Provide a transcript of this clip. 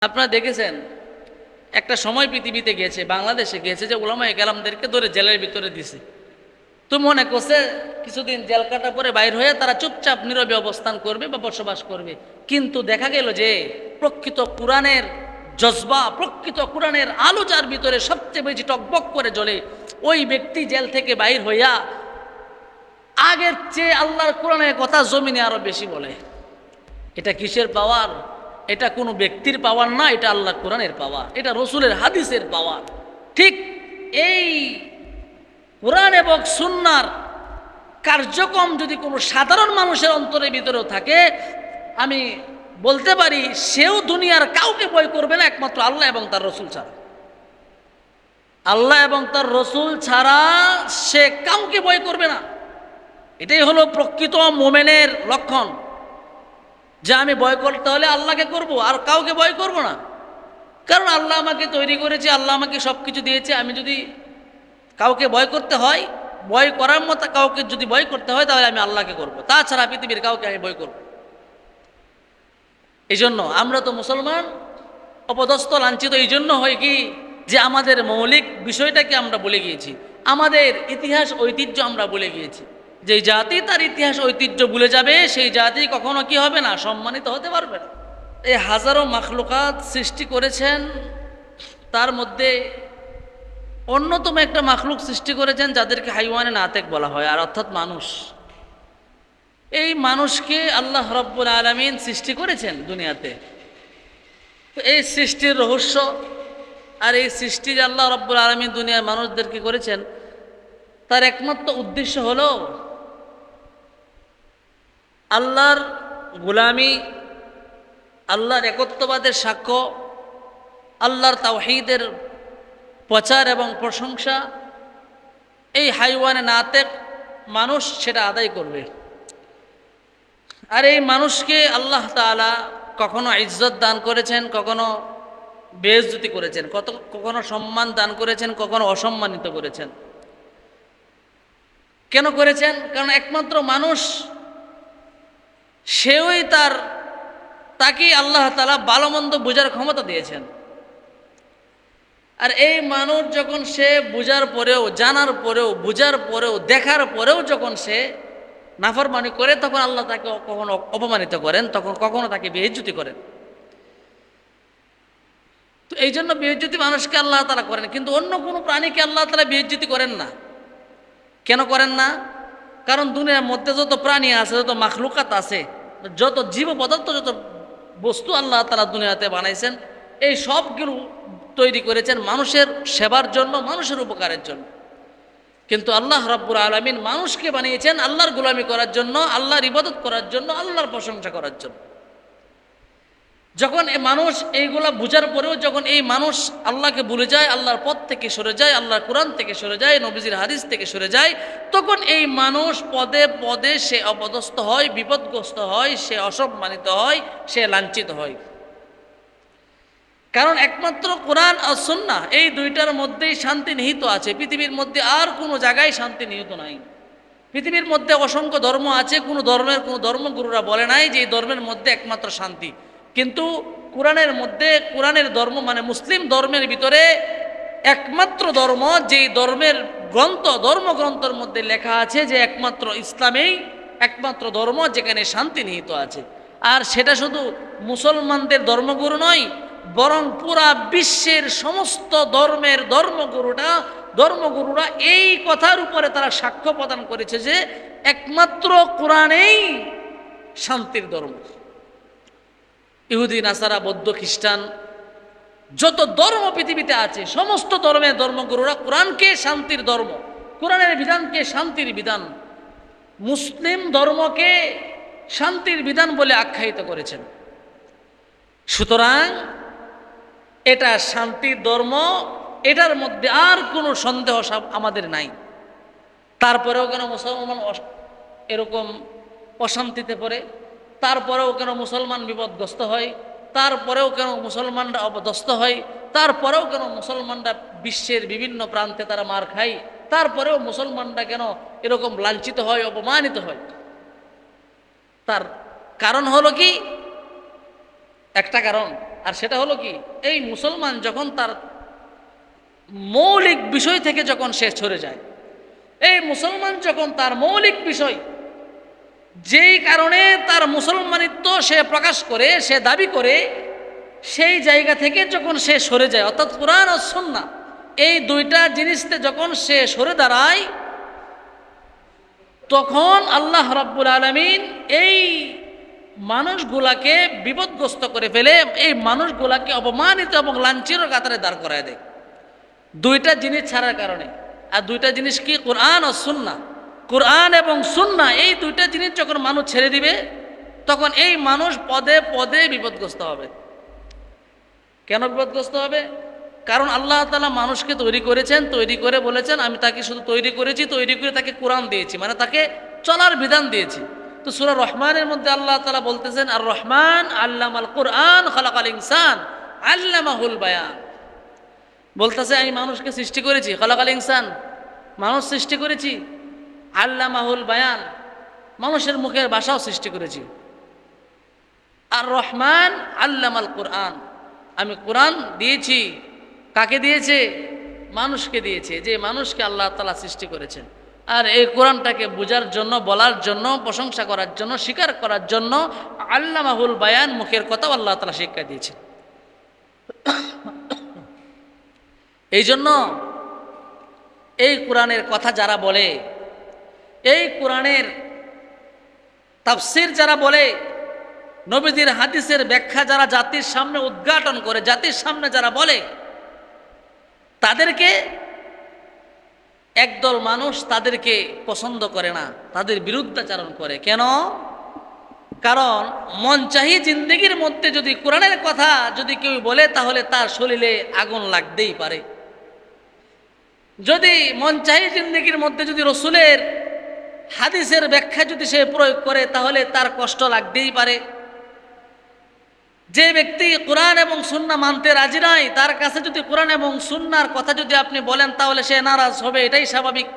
আপনারা দেখেছেন একটা সময় পৃথিবীতে গেছে, বাংলাদেশে গেছে, যে উলামায়ে কেরামদেরকে ধরে জেলের ভিতরে দিছে। তো মনে করছে কিছুদিন জেল কাটা পরে বাইর হয়ে তারা চুপচাপ নীরবে অবস্থান করবে বা বসবাস করবে। কিন্তু দেখা গেল যে প্রকৃত কোরআনের জজবা, প্রকৃত কোরআনের আলো যার ভিতরে সবচেয়ে বেশি টকবক করে জ্বলে, ওই ব্যক্তি জেল থেকে বাইর হইয়া আগের চেয়ে আল্লাহর কোরআনের কথা জমিনে আরো বেশি বলে। এটা কিসের পাওয়ার? এটা কোনো ব্যক্তির পাওয়ার না, এটা আল্লাহ কোরআনের পাওয়ার, এটা রসুলের হাদিসের পাওয়ার। ঠিক এই কোরআন এবং সুন্নাহর কার্যক্রম যদি কোনো সাধারণ মানুষের অন্তরের ভিতরেও থাকে, আমি বলতে পারি সেও দুনিয়ার কাউকে ভয় করবে না একমাত্র আল্লাহ এবং তার রসুল ছাড়া। আল্লাহ এবং তার রসুল ছাড়া সে কাউকে ভয় করবে না। এটাই হলো প্রকৃত মোমেনের লক্ষণ, যে আমি ভয় করতে হলে আল্লাহকে করব, আর কাউকে ভয় করব না। কারণ আল্লাহ আমাকে তৈরি করেছে, আল্লাহ আমাকে সব কিছু দিয়েছে। আমি যদি কাউকে ভয় করতে হয়, ভয় করার মতো কাউকে যদি ভয় করতে হয়, তাহলে আমি আল্লাহকে করব, তাছাড়া পৃথিবীর কাউকে আমি ভয় করব। এই জন্য আমরা তো মুসলমান, অপদস্থ লাঞ্ছিত এই জন্য হয় কি, যে আমাদের মৌলিক বিষয়টাকে আমরা ভুলে গিয়েছি, আমাদের ইতিহাস ঐতিহ্য আমরা ভুলে গিয়েছি। যে জাতি তার ইতিহাস ঐতিহ্য ভুলে যাবে, সেই জাতি কখনো কি হবে না, সম্মানিত হতে পারবে না। এই হাজারো মাখলুকাত সৃষ্টি করেছেন, তার মধ্যে অন্যতম একটা মাখলুক সৃষ্টি করেছেন যাদেরকে হাইওয়ানে নাতেক বলা হয়, আর অর্থাৎ মানুষ। এই মানুষকে আল্লাহ রাব্বুল আলামিন সৃষ্টি করেছেন দুনিয়াতে। তো এই সৃষ্টির রহস্য, আর এই সৃষ্টি যে আল্লাহ রাব্বুল আলামিন দুনিয়ার মানুষদেরকে করেছেন, তার একমাত্র উদ্দেশ্য হলো আল্লাহর গোলামি, আল্লাহর একত্ববাদের সাক্ষ্য, আল্লাহর তাওহীদের প্রচার এবং প্রশংসা। এই হাইওয়ানে নাতেক মানুষ সেটা আদায় করবে। আর এই মানুষকে আল্লাহ তাআলা কখনো ইজ্জত দান করেছেন, কখনো বেইজ্জতি করেছেন, কখনো সম্মান দান করেছেন, কখনো অসম্মানিত করেছেন। কেন করেছেন? কারণ একমাত্র মানুষ সেওই তাকেই আল্লাহ তাআলা ভালো মন্দ বোঝার ক্ষমতা দিয়েছেন। আর এই মানুষ যখন সে বোঝার পরেও, জানার পরেও, বোঝার পরেও, দেখার পরেও যখন সে নাফরমানি করে, তখন আল্লাহ তাকে কখনো অপমানিত করেন, তখন কখনো তাকে বেইজ্জতি করেন। তো এই জন্য বেইজ্জতি মানুষকে আল্লাহ তাআলা করেন, কিন্তু অন্য কোনো প্রাণীকে আল্লাহ তাআলা বেইজ্জতি করেন না। কেন করেন না? কারণ দুনিয়ার মধ্যে যত প্রাণী আছে, যত মাখলুকাত আছে, যত জীব পদার্থ, যত বস্তু আল্লাহ তাআলা দুনিয়াতে বানাইছেন, এই সবগুলো তৈরি করেছেন মানুষের সেবার জন্য, মানুষের উপকারের জন্য। কিন্তু আল্লাহ রাব্বুল আলামিন মানুষকে বানিয়েছেন আল্লাহর গোলামি করার জন্য, আল্লাহর ইবাদত করার জন্য, আল্লাহর প্রশংসা করার জন্য। যখন এই মানুষ এইগুলা বুঝার পরেও যখন এই মানুষ আল্লাহকে ভুলে যায়, আল্লাহর পথ থেকে সরে যায়, আল্লাহর কোরআন থেকে সরে যায়, নবীজির হাদিস থেকে সরে যায়, তখন এই মানুষ পদে পদে সে অপদস্থ হয়, বিপদগ্রস্ত হয়, সে অসম্মানিত হয়, সে লাঞ্ছিত হয়। কারণ একমাত্র কোরআন আর সুন্নাহ, এই দুইটার মধ্যেই শান্তি নিহিত আছে। পৃথিবীর মধ্যে আর কোনো জায়গায় শান্তি নিহিত নাই। পৃথিবীর মধ্যে অসংখ্য ধর্ম আছে, কোনো ধর্মগুরুরা বলে নাই যে এই ধর্মের মধ্যে একমাত্র শান্তি। কিন্তু কোরআনের মধ্যে, কোরআনের ধর্ম মানে মুসলিম ধর্মের ভিতরে একমাত্র ধর্ম, যেই ধর্মের ধর্মগ্রন্থের মধ্যে লেখা আছে যে একমাত্র ইসলামেই একমাত্র ধর্ম যেখানে শান্তি নিহিত আছে। আর সেটা শুধু মুসলমানদের ধর্মগুরু নয়, বরং পুরা বিশ্বের সমস্ত ধর্মের ধর্মগুরুরা এই কথার উপরে তারা সাক্ষ্য প্রদান করেছে যে একমাত্র কোরআনেই শান্তির ধর্ম। ইহুদি, নাসারা, বৌদ্ধ, খ্রিস্টান, যত ধর্ম পৃথিবীতে আছে, সমস্ত ধর্মের ধর্মগুরুরা কোরআনকে শান্তির ধর্ম, কোরআনের বিধানকে শান্তির বিধান, মুসলিম ধর্মকে শান্তির বিধান বলে আখ্যায়িত করেছেন। সুতরাং এটা শান্তির ধর্ম, এটার মধ্যে আর কোনো সন্দেহ আমাদের নাই। তারপরেও কেন মুসলমান এরকম অশান্তিতে পড়ে? তারপরেও কেন মুসলমান বিপদগ্রস্ত হয়? তারপরেও কেন মুসলমানরা অপদস্থ হয়? তারপরেও কেন মুসলমানরা বিশ্বের বিভিন্ন প্রান্তে তারা মার খায়? তারপরেও মুসলমানরা কেন এরকম লাঞ্ছিত হয়, অপমানিত হয়? তার কারণ হলো কি? একটা কারণ, আর সেটা হলো কি, এই মুসলমান যখন তার মৌলিক বিষয় থেকে যখন সে সরে যায়, এই মুসলমান যখন তার মৌলিক বিষয় যেই কারণে তার মুসলমানিত্ব সে প্রকাশ করে, সে দাবি করে, সেই জায়গা থেকে যখন সে সরে যায়, অর্থাৎ কোরআন ও সুন্নাহ এই দুইটা জিনিসতে যখন সে সরে দাঁড়ায়, তখন আল্লাহ রাব্বুল আলামিন এই মানুষগুলাকে বিপদগ্রস্ত করে ফেলে, এই মানুষগুলাকে অপমানিত এবং লাঞ্ছিত কাতারে দাঁড় করায় দেয় দুইটা জিনিস ছাড়ার কারণে। আর দুইটা জিনিস কি? কোরআন ও সুন্নাহ। কোরআন এবং সুন্নাহ এই দুইটা জিনিস যখন মানুষ ছেড়ে দিবে, তখন এই মানুষ পদে পদে বিপদগ্রস্ত হবে। কেন বিপদগ্রস্ত হবে? কারণ আল্লাহ তাআলা মানুষকে তৈরি করেছেন, তৈরি করে বলেছেন আমি তাকে শুধু তৈরি করেছি, তৈরি করে তাকে কোরআন দিয়েছি, মানে তাকে চলার বিধান দিয়েছি। তো সূরা রহমানের মধ্যে আল্লাহ তাআলা বলতেছেন, আর রহমান আল্লামাল কোরআন খালাকাল ইনসান আল্লামাহুল বায়ান। বলতেছে আমি মানুষকে সৃষ্টি করেছি, খালাকাল ইনসান মানুষ সৃষ্টি করেছি, আল্লামাহুল বায়ান মানুষের মুখের ভাষাও সৃষ্টি করেছি, আর রহমান আল্লামাল কোরআন আমি কোরআন দিয়েছি। কাকে দিয়েছে? মানুষকে দিয়েছে, যে মানুষকে আল্লাহ তাআলা সৃষ্টি করেছেন। আর এই কোরআনটাকে বোঝার জন্য, বলার জন্য, প্রশংসা করার জন্য, স্বীকার করার জন্য আল্লামাহুল বায়ান মুখের কথাও আল্লাহ তাআলা শিক্ষা দিয়েছেন। এই জন্য এই কোরআনের কথা যারা বলে, এই কোরআনের তাফসীর যারা বলে, নবীদের হাদিসের ব্যাখ্যা যারা জাতির সামনে উদ্ঘাটন করে, জাতির সামনে যারা বলে, তাদেরকে একদল মানুষ তাদেরকে পছন্দ করে না, তাদের বিরুদ্ধাচারণ করে। কেন? কারণ মনচাহি জিন্দেগির মধ্যে যদি কোরআনের কথা যদি কেউ বলে, তাহলে তার শরীরে আগুন লাগতেই পারে। যদি মনচাহি জিন্দেগির মধ্যে যদি রসুলের হাদিসের ব্যাখ্যা যদি সে প্রয়োগ করে, তাহলে তার কষ্ট লাগতেই পারে। যে ব্যক্তি কোরআন এবং সুন্নাহ মানতে রাজি নয়, তার কাছে যদি কোরআন এবং সুন্নাহর কথা যদি আপনি বলেন, তাহলে সে নারাজ হবে, এটাই স্বাভাবিক।